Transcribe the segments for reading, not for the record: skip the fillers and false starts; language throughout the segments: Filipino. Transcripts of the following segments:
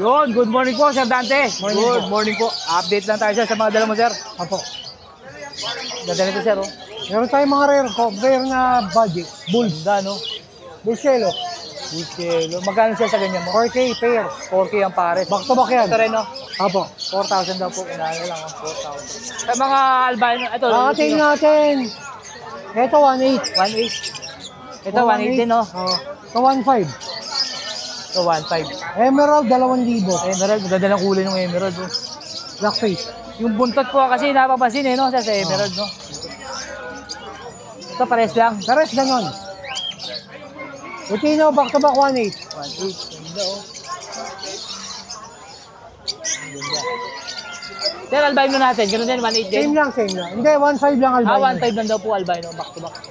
Yun, good morning po, Sir Dante. Good morning po. Update lang tayo, sir, sa mga dala mo, sir. Apo. Ganda nito, sir, oh. Meron tayong mga rare na budget. Bulls. Ganda, no? Bulselo. Buskelo. Magkano siya sa ganyan mo? 4K pair. 4K ang pares. Back to back yan. Ito rin, no? Apo. 4,000 daw po. Inaano lang, 4,000. Sa mga albino, ito. Atin natin. Ito 1.8. 1.8. Ito, 1.8 din, no? Ito 1.5. Ito, 1.5. Emerald 2,000. Emerald, ganda ng kulay ng emerald, oh. Blackface. Yung buntot ko kasi napapansin, eh, no? Sa emerald, no? Ito, pares lang. Pares ganon. Lutino, back to back 1.8. 1.8. Ganda, oh. Ganda. Sir, albino natin. Ganun din, 1.8 din. Same lang. Hindi, 1.5 lang albino. 1.5 lang daw po albino, back to back.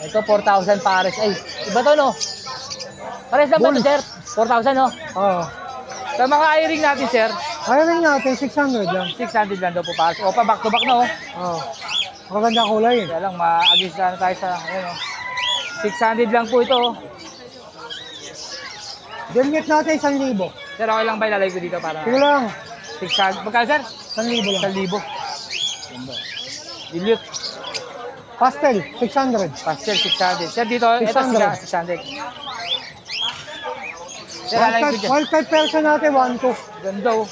Ito, 4,000 pares. Ay, iba to, no? Pares lang ba ito, sir? 4,000, no? Oo. Sa mga eye-ring natin, sir, Ayaw rin natin, 600 lang. 600 lang daw po pares. O pa, back to back na, oh. Oo. Maganda kulay. Kaya lang, ma-agis na tayo sa, ayun, oh. 600 lang po ito, oh. Delete natin 1,000. Sir, okay lang ba ilalagay ko dito para... Sige lang. 600. Magkano, sir? 1,000 lang. 1,000. Dilute. Pastel, 600. Pastel, 600. Sir, dito, ito, 600. 600. Sir, lalagay ko dyan. Wildcard person natin, 1.2. Ganda, oh.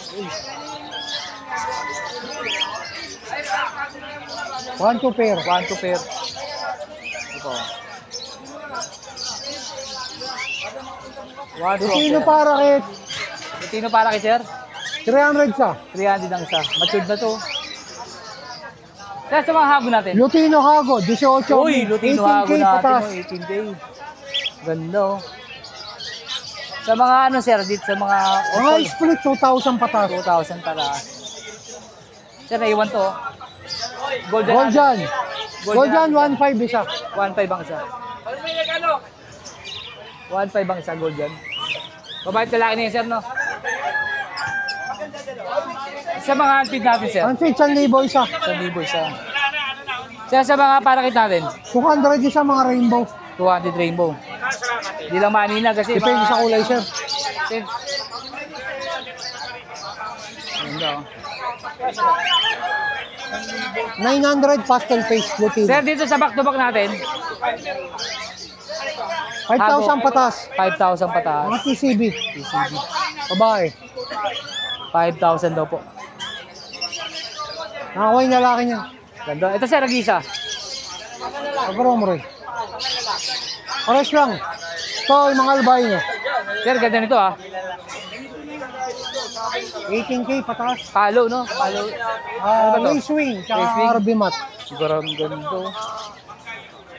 1.2 pair. 1 to pair. Ito. 1 to Lutino pair. para kit. Lutino para kay sir? 300 sa. 300 ang isa. Matured na to. Sir, sa mga hago natin. Lutino Hago, 18. Uy, Lutino 18K hago natin. patas. Oh, 18K. Ganda, oh. Sa mga ano, sir, dito sa mga... Mga split, 2,000 patas. 2,000 para. Sir, naiwan to, oh. Goljan. Goljan, 1.5 isa. 1.5 ang isa. 1.5 ang isa, gold yan. Mabait lalaki na yun, sir, no? Sa mga unfeed natin, sir. Unfit, 1,000 isa. 1,000 isa. Sir, sa mga parakit natin, 200 isa mga rainbow. 200 rainbow. Hindi lang manina kasi... Depende sa kulay, sir. Sir. Ganda, oh. 900 pastel face Lutino. Sir, dito sa back-to-back natin, 5,000 patas. 5,000 pataas. Mga TCB. TCB. Babae. 5,000 daw po. Nakakuha yung lalaki niya. Ganda. Ito, sir, nag-isa. Agromre. Pares lang. Ito, yung mga albino. Sir, ganda nito, ah. 18K patas. Palo, no? Palo. Ano ba to? Lace wing. Lace wing. Tsaka RB mat. Siguro ang ganda.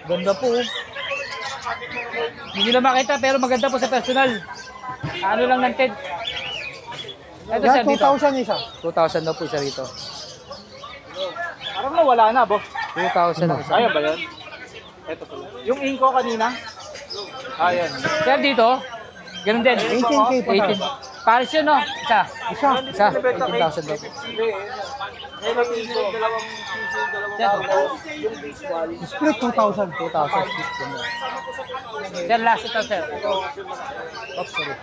Ganda po, oh. Hindi nila makita, pero maganda po sa personal. Ano lang ng TED. Ito, sir, Yan, dito. 2,000 isa. 2,000 daw po siya rito. Parang nawala na, boss. 2,000 daw isa. Ayan ba yan? Ito pala. Yung inko kanina? Ayan. Sir, dito, ganun din. 18K patas. 18. Paris yun, no? Isa. Isa. Isa. 18,000 daw po. Ngayon ang inko, dalawang yung visual. Split 2,000. 2,000. Sir, last ito, sir. Oops, sorry.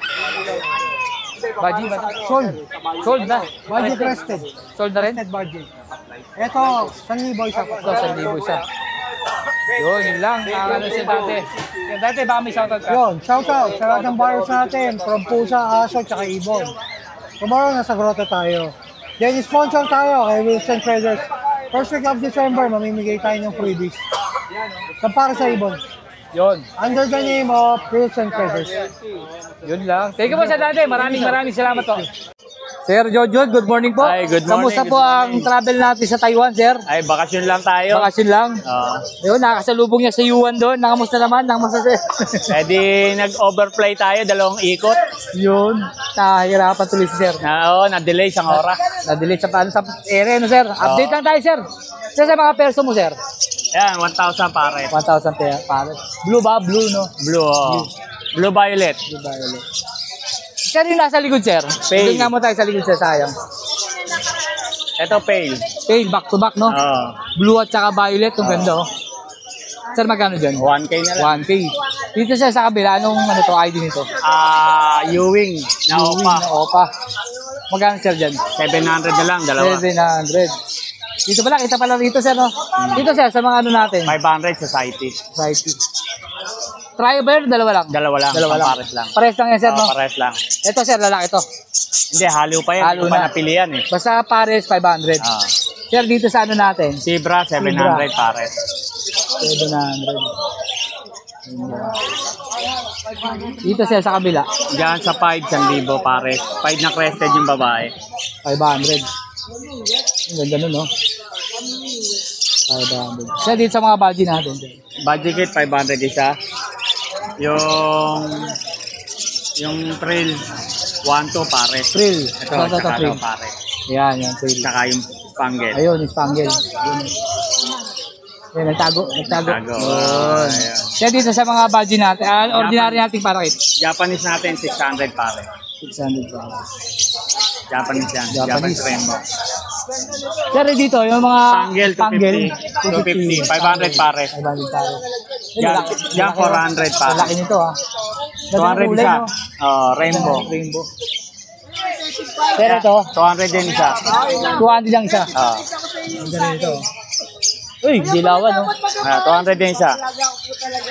Baji ba? Sold. Sold na. Budget rested. Sold na rin? Rested budget. Ito, 1,000 isa. Ito, 1,000 isa. Yun lang. Ano siya dati. Yung dati, baka may shoutout ka. Yun, shoutout sa lahat ng buyers natin from Pusa, Aso, tsaka Ibon. Tomorrow, nasa grotto tayo. Then, sponsor tayo kay Wilson Traders. First week of December, mamimigay tayo ng freebies. Sa para sa Ibon. Yun. Under the name of Wilson Traders. Yun lang. Thank you po sa dati. Maraming salamat po. Sir Jojo, good morning po. Ay, good morning, Kamusta good po ang travel natin sa Taiwan, sir? Ay, bakasyon lang tayo. Bakasyon lang. Oo. Yun, nakasalubong niya sa Yuan doon. Nakamusta naman? Nakamusta, sir? Eh di, nag-overfly tayo, 2 ikot. Yun. Nahihirapan tuloy si sir. Na-delay isang oras. Na-delete sa paano sa area, no, sir? Update lang tayo, sir. Sir, sa mga perso mo, sir? Yan, 1,000 pare. 1,000 pare. Blue ba? Blue, no? Blue, oh. Blue violet. Blue violet. Sir, yung nasa likod, sir. Pale. Doon nga mo tayo sa likod, sir. Sayang. Ito, pale. Pale, back to back, no? Oo. Blue at saka violet. Yung ganda, oh. Sir, magkano dyan? 1K na lang. 1K. Dito siya sa kabila, anong ano to, ID nito? Ewing na Opa. Na Opa. Magkano sir dyan? 700 na lang, dalawa. 700. Dito pala, kita pala dito sir, no? Dito sir, sa mga ano natin. 500 society. Society. Try ba yun? Dalawa lang? Dalawa lang, Dalawa lang. pares lang. Pares lang yan sir, no? Pares lang. Ito sir, lalaki to. Hindi, halo pa yan. Halo Hindi pa na. napilian eh. Basta pares, 500. Ah. Sir, dito sa ano natin? Zebra, 700 pares. 700. Dito sir, sa kabila. Diyan sa 5, 1,000 pares. 5 na crested yung babae. 500. Ang ganda nun, no? 500. Sir, dito sa mga budget natin. Budget kit, 500 isa. Yung trail, 1-2 pares. Trill. Ito, Ito, tsaka trill. ito pares. Yan, yan, trill. Tsaka yung spangle. Ayun, yung spangle. Yan, nagtago. Tago. Yun. Ayan. Sir, dito sa mga budget natin, ordinary nating parakit. Japanese natin, 600 pares. 600 pa. Japanese yan. Japanese. Japanese rainbow. Sir, dito, yung mga Spangle, 250. 500 pares. 500 pare. Yan, 400 pares. Laki nito, ha. 200 isa. Rainbow. Rainbow. Pero ito, 200 din isa. 200 lang isa. Ang ganda nito. Uy, dilawan, no? 200 din isa.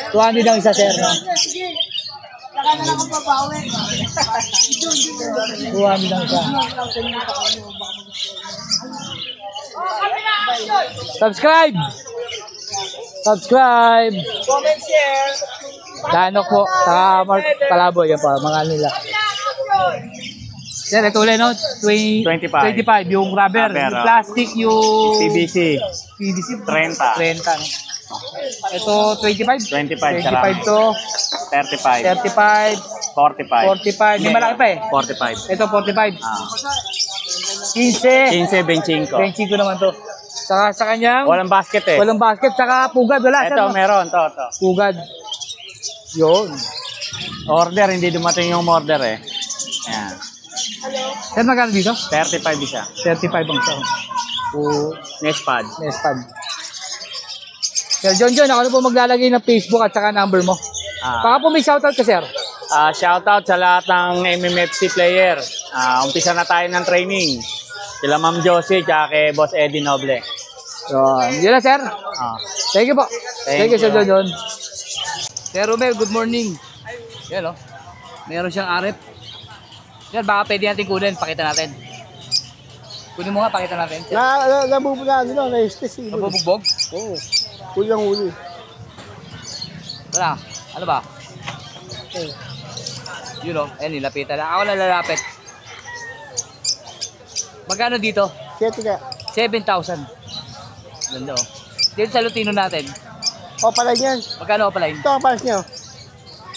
200 lang isa, sir, no? 200 lang isa. Subscribe! Subscribe! Comment, share. Danok po, saka Mark Palaboy, yan po, mga nila. Sir, ito ulit, no? 25. 25, yung rubber, Rubber, yung plastic, yung PVC, PVC. 30. 30, no? Ito, 25? 25, 25 to, 35, 35, 45. 45, yung malaki pa eh. 45. Ito, 45. Ah. 15, 15, 25. 25 naman to. Saka sa kanyang, Walang basket eh. walang basket, saka pugad, wala. sir, Ito, no? meron. To. Pugad. Yun. Order, hindi dumating yung order eh. Ayan. Sir, magkano dito? 35 isa. 35 ang isa. Next pad. Nespad. Sir John, ako na po maglalagay ng Facebook at saka number mo. Baka po may shoutout ka, sir. Shoutout sa lahat ng MMFC player. Umpisa na tayo ng training. Sila Ma'am Josie, tsaka kay Boss Eddie Noble. Yun na, sir. Thank you po. Thank you, Sir you. John. Sir Romel, good morning. Yan, o. Meron siyang arep. Sir, baka pwede natin kunin. Pakita natin. Kunin mo nga, pakita natin. Sir, Nabubula, na-stress. mabubugbog? Oo. Kulang huli. Wala. Ano ba? Yun, o. Ayun, nilapitan na. Ako na lalapit. Magkano dito? 7,000. Ganda, o. Dito sa Lutino natin. O, pala yan. Magkano pa line? Ito ang pares niyo.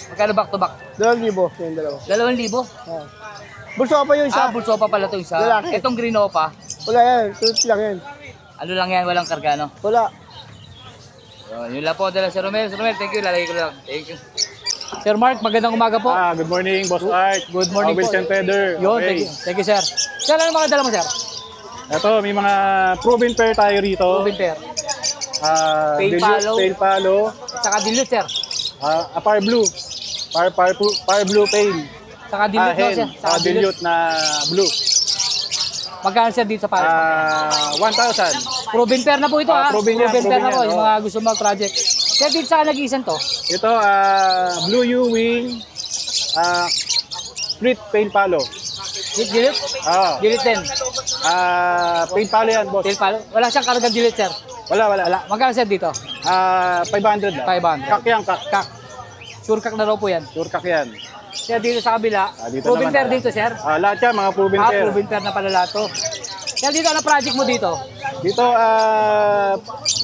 Magkano back to back? 2,000. Yung dalawa. 2,000. Bulso ka pa yung isa. Bulso pa pala ito isa. Lalaki. Itong green opa. Wala yan. Tulad lang yan. Ano lang yan, walang karga, no? Wala. Yun lang po dala Sir Romel. Sir Romel, thank you. Lalagay ko lang. Thank you. Sir Mark, magandang umaga po. Good morning, Boss Art. Good morning po. Wilson Feather. Yun, thank you. Thank you, sir. Sir, ano mga dala mo, sir? Ito, may mga proven pair tayo rito. Ruben Pair. Pale Dilute, palo. Pale palo. Saka dilute, sir. Par blue. Par blue pale. Saka dilute, no, Hen. sir? Saka dilute. Dilute na blue. Magkano, sir, dito sa Paris? 1,000. Ruben Pair na po ito, ha? proven yan, Ruben Pair na proven po, yan, yung oh. mga gusto mag-project. Sir, dito sa nag-iisan to? Ito, blue U-wing. Split pale palo. Dilute? Dilute din. Pale palo yan, boss. Tail palo. Wala siyang karga dilute, sir. Wala. Wala. Magkano, sir, dito? 500 lang. 500. Kak yan, kak. Kak. Sure kak na raw po yan. Sure kak yan. Sir, dito sa kabila. Dito Ruben naman, Pair dito, sir. Lahat yan, mga proven pair. Proven Pair na pala lahat to. Sir, dito, ano project mo dito? Dito,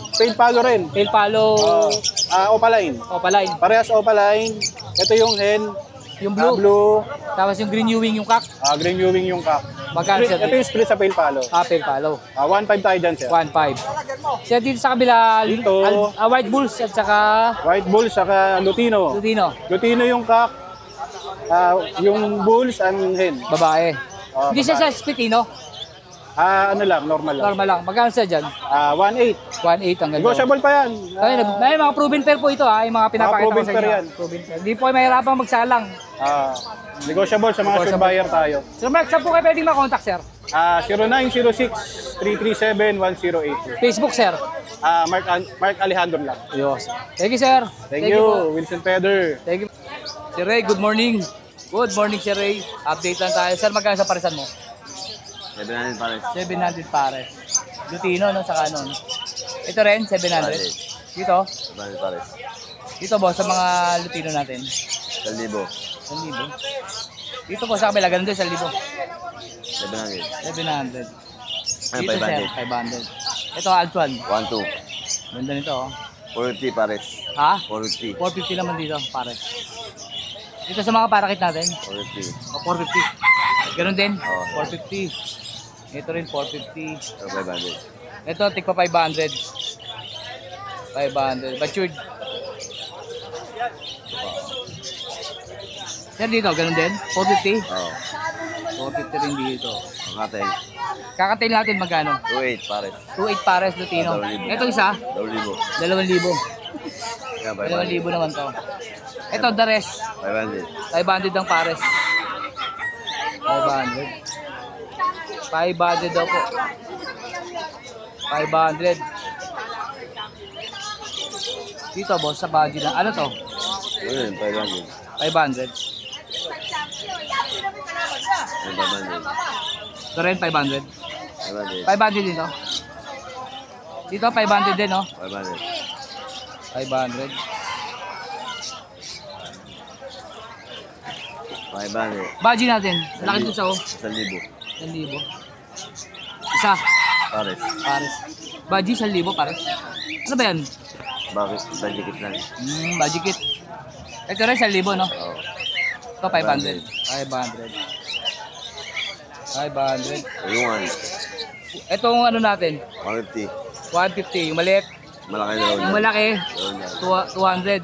pale palo rin. Tail palo. Opaline. Opaline. Parehas opaline. Ito yung hen. Yung blue. Blue. Tapos yung green Ewing yung kak. Green U-wing yung kak. Magkano, sir? Ito yung split sa pale palo. Tail palo. 1.5 tayo dyan, sir. 1.5. Sir, dito sa kabila, Dito. White Bulls at saka White bull, saka Lutino. Lutino. Lutino yung kak. Yung bulls and hen. Babae. Hindi siya babae. sa Spitino. Ano lang, normal lang. Normal lang. Magkano siya dyan? 1.8. 1.8 ang ganda. Negotiable pa yan. May mga proven pair po ito ha, yung mga pinapakita ko proven sa pair inyo. yan. Proven pair. Hindi po kayo mahirapang magsalang. Negotiable sa mga sure buyer tayo. Sir Mark, saan po kayo pwedeng makontak, sir? 0906-337-1082. Facebook, sir. Mark Alejandro lang. Yes. Thank you, sir. Thank you, po. Wilson Peder. Thank you. Si Ray, good morning. Good morning, si Ray. Update lang tayo. Sir, magkano sa parisan mo? 700 pares. 700 pares. Lutino, no? Saka ano? Ito rin, 700. Dito? 700 pares. Dito, boss, sa mga Lutino natin. 1,000. 1,000. Dito po sa kabila, ganun din, 1,000. 700. 700. Ay, Dito, sir, 500. Ito, Altuan. 1,200. Ganda nito, oh. 450 pares. Ha? 450. 450 naman dito, pares. Dito sa mga parakit natin, 450. o 450. Ganun din, Oo. 450. Ito rin, 450. So, 500. Ito, tigpa 500. 500. Matured. Sir, dito, ganun din? 450? Oo. 450 rin dito. Ang ating Kakatail natin magkano? 2,800 pares. 2.8 pares Lutino. 2,000. Ito isa, 2,000. 2,000. Kaya 2,000 naman to. Ito, the rest. 500. 500 ang pares. 500. 500 daw po. 500. Dito, boss, sa budget na. Ano to? Yun, 500. 500. 500. Ito rin, 500. 500. 500 dito. Dito, 500 din, no? 500. 500. 500. Budget natin. Laki dito sa, oh. 1,000. 1,000. Isa. Pares. Pares. Budget, 1,000 pares. Ano ba yan? Bakit? Budget lang. Budget kit. Ito rin, 1,000, no? Oo. Ito, 500. 500. 500. Ayungan. Itong ano natin, 150. 150. Yung maliit. Malaki na Yung malaki, 200.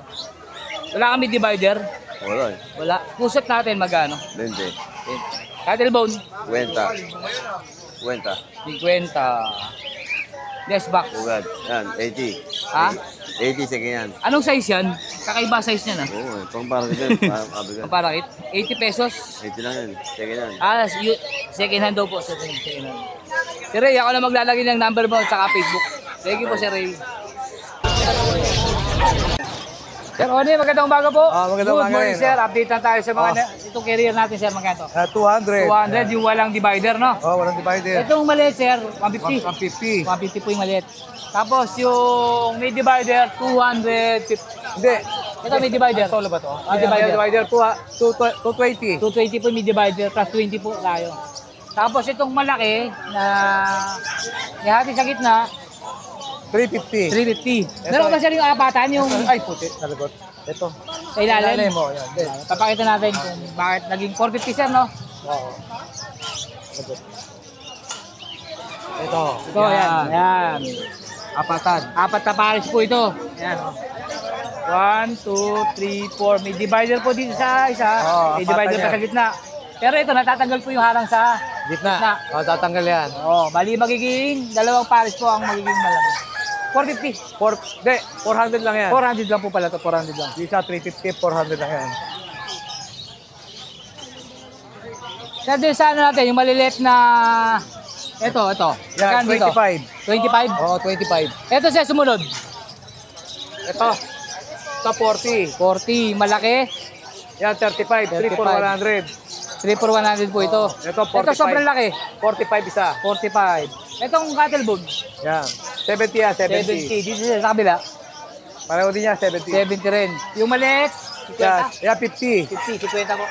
Wala kami divider. Wala eh. Wala. Puset natin magkano? 20. Cattle bone, 50. 50. 50. Yes, back. Ugad. Yan, 80. Ha? 80 second yan. Anong size yan? Kakaiba size niya na. Oo, pang parang ito. Pabigan. Paparakit. 80 pesos. 80 lang yan. Second yan. Second hand daw po. Second hand. Si Ray, ako na maglalagay ng number mo sa Facebook. Thank you po, si Ray. Sir Oni, magandang umaga po. Magandang Good umaga morning, rin. sir. Update na tayo sa mga itong carrier natin, sir. Magkano? 200. 200 yung walang divider, no? Walang divider. Itong maliit, sir, 150. 150. 150 po yung maliit. Tapos yung may divider, 250. Hindi. Ito may divider. Solo ba to? May divider. Divider 220. 220 po yung may divider, plus 20 po tayo. Tapos itong malaki na ihati sa gitna, 350. 350. Meron ba sir yung apatan, yung Ay, puti. Nalagot. Ito. sa ilalim? mo. Yan. Papakita natin kung bakit naging 450, sir, no? Oo. Ito. Ito, yan. Apatan. Apat na pares po ito. Yan. 1, 2, 3, 4. May divider po dito sa isa. May divider pa sa gitna. Pero ito, natatanggal po yung harang sa Gitna. Tatanggal yan. bali magiging dalawang pares po ang magiging malamang. 450. 400 lang yan. 400 lang po pala to, 400 lang. Isa 350, 400 lang yan. Sir, din sa ano natin, yung maliliit na ito. Yan, Magkano dito? 25. 25? Oo, 25. Ito siya sumunod. Ito. Ito 40. 40, malaki. Yan, 35. 3 for 100. 3 for 100 po ito. Ito, 45. Ito sobrang laki. 45 isa. 45. Itong cattle bone, Yan. 70 yan, 70. 70. Dito siya sa kabila, Pareho din yan, 70. 70 rin. Yung maliit, 50. Yan, yan 50. 50, 50 po.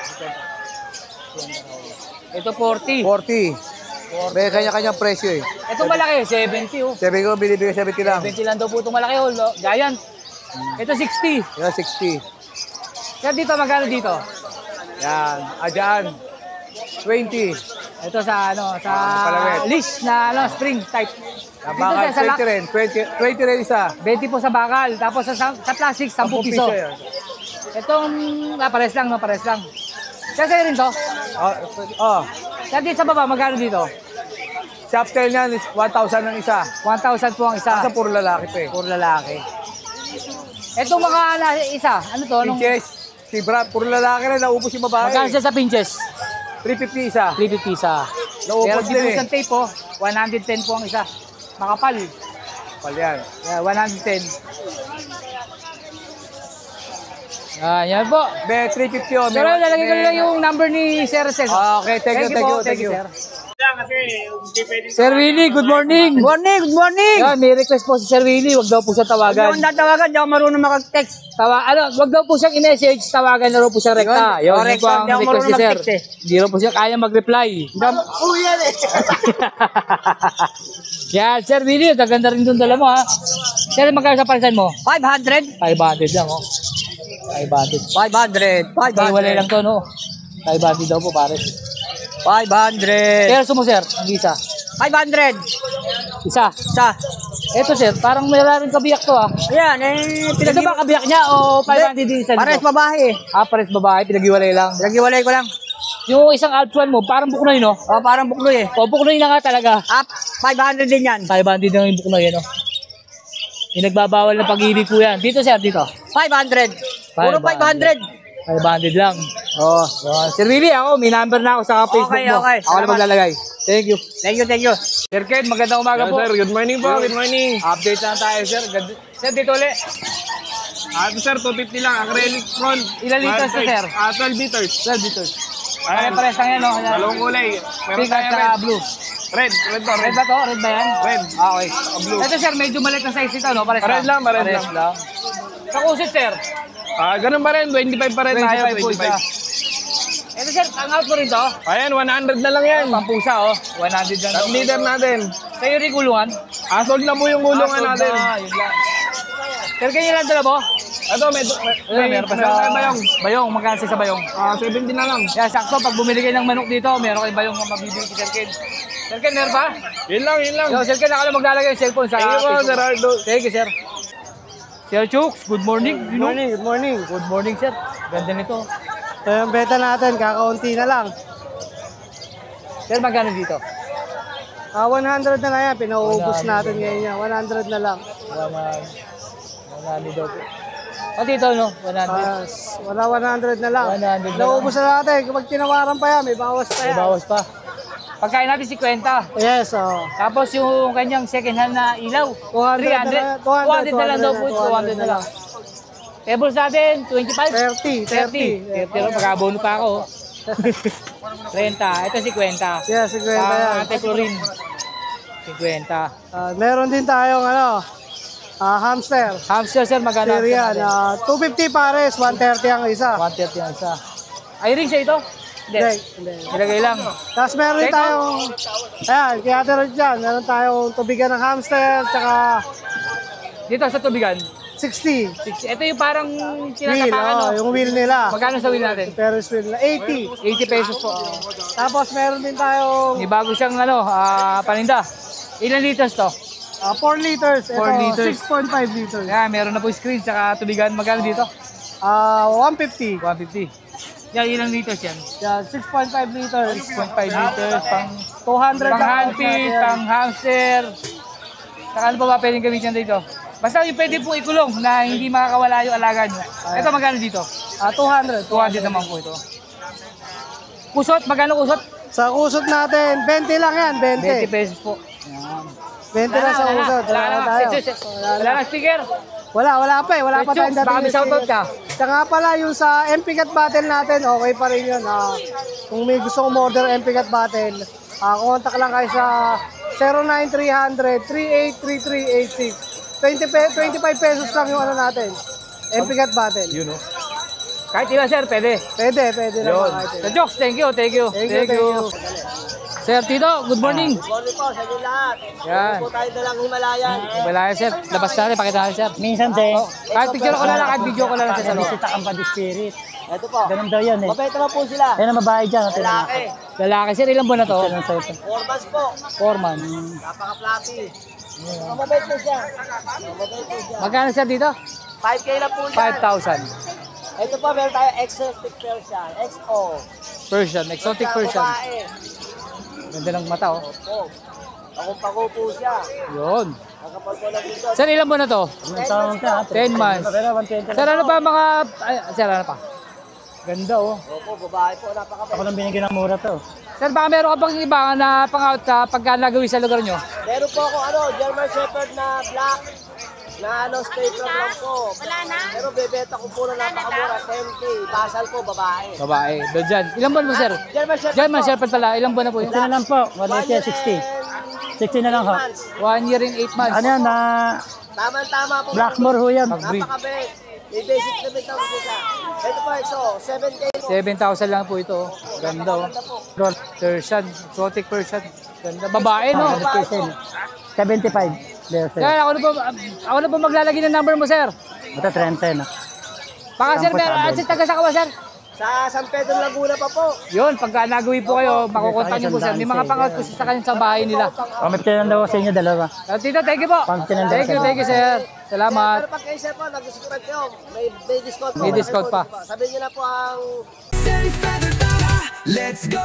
50. Ito 40. 40. May kanya-kanyang presyo eh. Itong malaki, 70 oh. Sabi ko, binibigay 70 lang. 70 lang daw po itong malaki oh. Giant. Ito 60. Yan, 60. Kaya dito, magkano dito? Yan, dyan. 20. Ito sa ano, sa Palawet. leash na ano, spring type. Yan, Dito bakal, sa 20 rin. 20 rin isa. 20 po sa bakal. Tapos sa plastic, 10 piso. yan. Itong, pares lang, no? Pares lang. Kasi rin to. Oh, Kaya dito sa baba, magkano dito? Shop tail niyan is 1,000 ang isa. 1,000 po ang isa. Sa puro lalaki to eh. Puro lalaki. Ito mga isa, ano to? Anong, Pinches, si Brad, puro lalaki na naubos yung babae. magkano siya sa pinches? 350 isa. 350 isa. Naubos Pero din dito eh. sa tape po, 110 po ang isa. Makapal. Pal yan. Yeah, 110. Yan po. Be, 350 oh. Pero lalagay ko lang yung number ni Sir Cesar. Okay, thank you. Sir. Sir Willie, good morning. Good morning. Yan, may request po si Sir Willie, wag daw po siya tawagan. Yung tatawagan, di ako marunong makag-text. Wag daw po siyang i-message, tawagan na raw po siya rekta. Yun, yun po ang Di ako request ni marunong Sir. mag-text eh. Hindi raw po siya kaya mag-reply. Yan eh. Yan, Sir Willie, gaganda rin doon dala mo ha. Sir, magkano sa palisan mo? 500. 500 lang oh. 500. 500. Okay, wala lang to no. 500 daw po pare. 500. Pero sumo sir, ang isa. 500. Isa. Sa. Eto sir, parang may rin kabiyak to ah. Yan, Ito ba kabiyak niya o 500 din isa? Pares babae. Pares babae, pinag-iwalay lang. Nagiwalay ko lang. Yung isang Alps 1 mo, parang buknoy no? O, parang bukloy eh. O buknoy na nga talaga. Up, 500 din yan. 500 lang yung buknoy ano. Yung nagbabawal ng pag-ibig po yan. Dito sir, dito. 500. Puro 500. 500 lang. Oh, Sir Willie, ako, may number na ako sa Facebook Okay, mo. okay. Ako na maglalagay. Thank you. Thank you. Sir Ken, magandang umaga po. Sir, good morning po. Good morning. Update lang tayo, sir. Sir, dito ulit. Sir, 250 lang. Acrylic front. Ilan liters to, sir? 12 liters. 12 liters. Ayan. Pare-pares lang yan, no? Dalawang kulay. Meron Pink at tayo saka red. blue. Red to. Red ba to? Red ba yan? Red. Okay. Blue. Ito, sir, medyo maliit na size ito, no? Pares Pares lang. Sa kusit, sir. Ganun pa rin. 25 pa rin tayo. 25 po isa. Ito, sir, ang out mo rin to? Ayan, 100 na lang yan. Pampusa, oh. 100 lang. Top leader natin. Sa'yo rin gulungan? Sold na po yung gulungan Sold natin. na, yun lang. Sir, ganyan lang dala mo? Ito, Meron pa sa bayong. Bayong, magkano sa bayong? 70 na lang. Yeah, sakto, pag bumili kayo ng manok dito, meron kayo bayong mabibili kay Sir Ken. Sir Ken, meron pa? Yun lang. Yo, Sir Ken, ako lang maglalagay yung cellphone sa Thank you po, Facebook. Sir Aldo. Thank you, sir. Sir Chooks, good morning. Good morning. Good morning, sir. Ganda nito. Ito yung beta natin, kakaunti na lang. Sir, magkano dito? 100 na lang yan, pinauubos natin ngayon yan. 100 na lang. 100 daw po. O dito, no? 100. Wala 100 na lang. 100 na lang. Naubos na natin. Kapag tinawaran pa yan, may bawas pa May yan. bawas pa. Pagkain natin 50. Yes, oh. Tapos yung kanyang second hand na ilaw, 200 200 na lang daw po, 200 na lang. Tables natin, 25? 30. 30 lang, mag-abono pa ako. 30, ito 50. Yes, 50 yan. Ate Chlorine, 50. Meron din tayong hamster. Hamster, sir, magkano? Syrian. 250 pares, 130 ang isa. 130 ang isa. Ay, ring siya ito? Hindi. Ilagay lang. Tapos meron din tayong, ayan, kaya tira dyan, meron tayong tubigan ng hamster, tsaka Dito sa tubigan, 60. ito yung parang Wheel, tinatapakan, no? yung wheel nila. Magkano sa wheel natin? Ferris wheel na 80. 80 pesos po. Tapos meron din tayong May bago siyang paninda. Ilan liters to? 4 liters. Ito, 4 liters. 6.5 liters. Yan, meron na po screen tsaka tubigan. Magkano dito? 150. 150. Yan, ilang liters yan? Yan, 6.5 liters. 6.5 liters, pang 200 pang hunting, pang hamster. Saka ano pa ba pwedeng gamitin dito? Basta yung pwede po ikulong na hindi makakawala yung alaga nyo. Ito magkano dito? 200. 200 naman po ito. Kusot, magkano kusot? Sa kusot natin, 20 lang yan, 20 20. pesos po. 20 lang sa kusot. Wala na tayo. Wala na sticker. Wala pa eh. Wala pa tayong Baka may shoutout ka. Saka pala yung sa MPCAT battle natin, okay pa rin yun. Kung may gusto kong order MPCAT battle, contact lang kayo sa 09300-383386. 25 pesos lang yung natin. MPCAT battle. Yun o. Kahit ilan sir, pwede. Pwede naman kahit Sa jokes, thank you. Thank you. Sir Tito, good morning. Good morning po sa inyo lahat. Yan. Po tayo dalang Himalayan. Himalaya sir, labas natin, pakita natin sir. Minsan din. Kahit picture ko na lang, kahit video ko na lang sa loob. Bisita kang padi spirit. Ito po. Ganun daw yan eh. Mabait naman po sila. Yan ang mabahay dyan. Lalaki. Lalaki sir, ilang buwan na to? 4 months po. 4 months. Napaka-fluffy. Mabait po siya. Mabait po siya. Magkano sir dito? 5K lang po yan. 5,000. Ito po, meron tayo exotic Persian. XO. Persian, exotic Persian. Babae. Ganda ng mata oh. Opo. Pako po siya. Yun. Nakapal po lang dito. Sir, ilan buwan na to? 10 months. Sir, ano pa mga... Ay, sir, ano pa? Ganda oh. Opo, babae po. Napakabait. Ako lang binigyan ng mura to. Sir, baka meron ka pang iba na pang-out sa pagka nagawi sa lugar nyo? Meron po ako German Shepherd na black. Na stay from lang po. Wala na? Pero bebeta ko po na napakamura. 10K. Basal po, babae. Babae. Doon dyan. Ilang buwan mo, sir? German Shepherd German po. Shepherd pala. Ilang buwan na po yun? 60 na lang po. 60 na lang ho. 1 year and 8 months. Ano yan na Tama-tama po. Blackmore ho yan. Mag-breed. Napakabait. May basic na bitaw po siya. Ito po, 7K po. 7,000 lang po ito. Oh. Ganda oh. Persian. Exotic Persian. Ganda. Babae, no? 75. There, sir. Sir, ako na po maglalagay ng number mo, sir. Ito 30 na. Baka, sir, at si taga sa kawa, sir. Sa San Pedro Laguna pa po. Yun, pagka nagawi po kayo, makukontak niyo po, sir. May mga pang-out po sa kanya sa bahay nila. Pamit lang daw sa inyo dalawa. Tito, thank you po. Thank you, sir. Salamat. Pero pag kayo, sir po, nag-discount kayo. May discount po. May discount pa. Sabihin niyo na po ang... Let's go!